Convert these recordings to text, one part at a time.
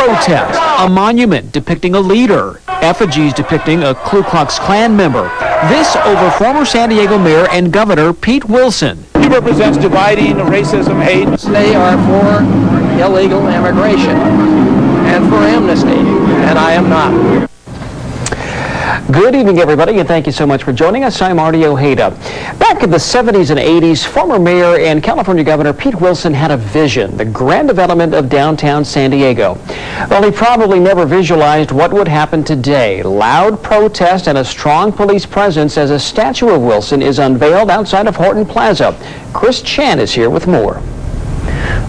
protest, a monument depicting a leader, effigies depicting a Ku Klux Klan member. This over former San Diego Mayor and Governor Pete Wilson. He represents dividing, racism, hate. They are for illegal immigration and for amnesty, and I am not. Good evening, everybody, and thank you so much for joining us. I'm Artie Ojeda. Back in the 70s and 80s, former Mayor and California Governor Pete Wilson had a vision, the grand development of downtown San Diego. Well, he probably never visualized what would happen today. Loud protest and a strong police presence as a statue of Wilson is unveiled outside of Horton Plaza. Chris Chan is here with more.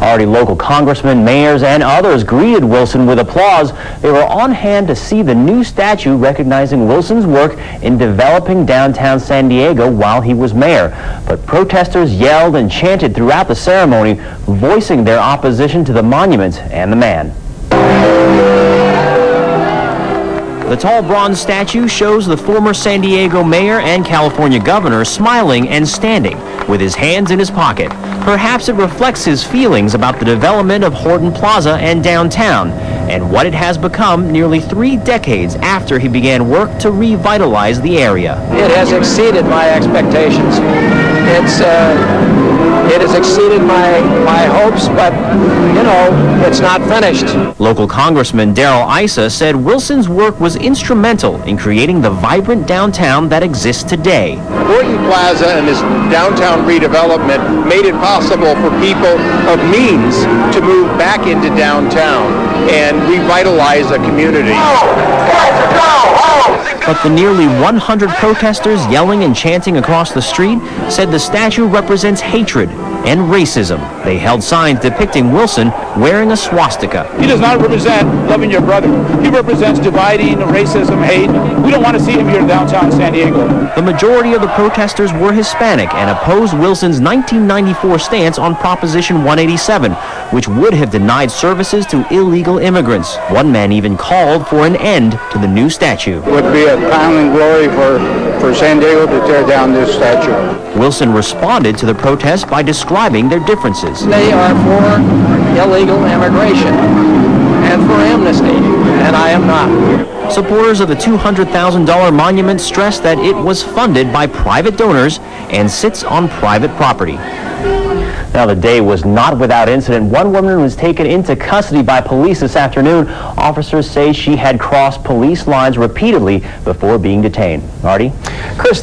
Already local congressmen, mayors, and others greeted Wilson with applause. They were on hand to see the new statue recognizing Wilson's work in developing downtown San Diego while he was mayor. But protesters yelled and chanted throughout the ceremony, voicing their opposition to the monument and the man. The tall bronze statue shows the former San Diego mayor and California governor smiling and standing with his hands in his pocket. Perhaps it reflects his feelings about the development of Horton Plaza and downtown and what it has become nearly 3 decades after he began work to revitalize the area. It has exceeded my expectations. It has exceeded my hopes, but, you know, it's not finished. Local Congressman Darrell Issa said Wilson's work was instrumental in creating the vibrant downtown that exists today. Horton Plaza and this downtown redevelopment made it possible for people of means to move back into downtown and revitalize a community. But the nearly 100 protesters yelling and chanting across the street said the statue represents hatred and racism. They held signs depicting Wilson wearing a swastika. He does not represent loving your brother. He represents dividing, racism, hate. We don't want to see him here in downtown San Diego. The majority of the protesters were Hispanic and opposed Wilson's 1994 stance on Proposition 187, which would have denied services to illegal immigrants. One man even called for an end to the new statue. It would be a crowning glory for San Diego to tear down this statue. Wilson responded to the protest by describing their differences. They are for illegal immigration and for amnesty, and I am not. Supporters of the $200,000 monument stressed that it was funded by private donors and sits on private property. Now, the day was not without incident. One woman was taken into custody by police this afternoon. Officers say she had crossed police lines repeatedly before being detained. Artie? Chris.